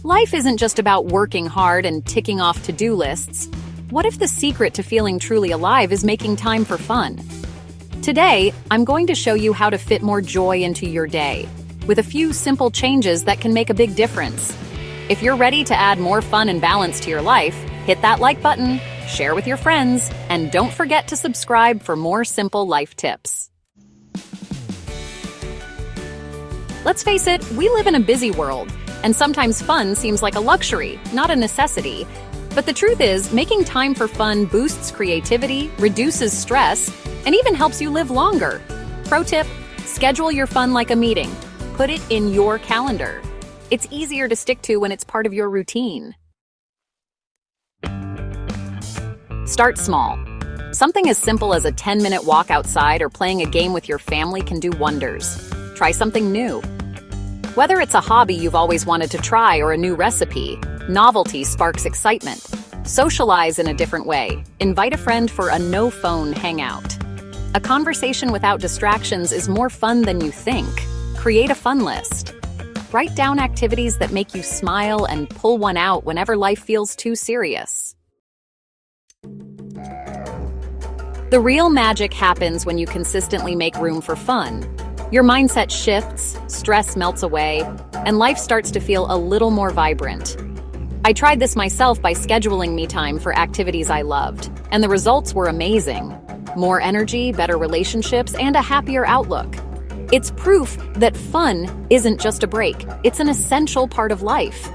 Life isn't just about working hard and ticking off to-do lists. What if the secret to feeling truly alive is making time for fun? Today, I'm going to show you how to fit more joy into your day, with a few simple changes that can make a big difference. If you're ready to add more fun and balance to your life, hit that like button, share with your friends, and don't forget to subscribe for more simple life tips. Let's face it, we live in a busy world, and sometimes fun seems like a luxury, not a necessity. But the truth is, making time for fun boosts creativity, reduces stress, and even helps you live longer. Pro tip: schedule your fun like a meeting. Put it in your calendar. It's easier to stick to when it's part of your routine. Start small. Something as simple as a 10-minute walk outside or playing a game with your family can do wonders. Try something new. Whether it's a hobby you've always wanted to try or a new recipe, novelty sparks excitement. Socialize in a different way. Invite a friend for a no-phone hangout. A conversation without distractions is more fun than you think. Create a fun list. Write down activities that make you smile and pull one out whenever life feels too serious. The real magic happens when you consistently make room for fun. Your mindset shifts, stress melts away, and life starts to feel a little more vibrant. I tried this myself by scheduling me time for activities I loved, and the results were amazing. More energy, better relationships, and a happier outlook. It's proof that fun isn't just a break, it's an essential part of life.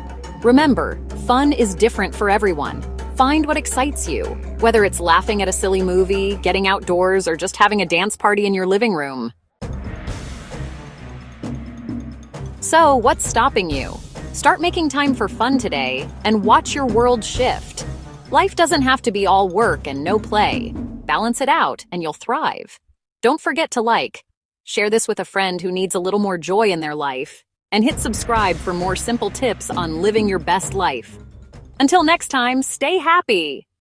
Remember, fun is different for everyone. Find what excites you, whether it's laughing at a silly movie, getting outdoors, or just having a dance party in your living room. So, what's stopping you? Start making time for fun today and watch your world shift. Life doesn't have to be all work and no play. Balance it out and you'll thrive. Don't forget to like, share this with a friend who needs a little more joy in their life, and hit subscribe for more simple tips on living your best life. Until next time, stay happy!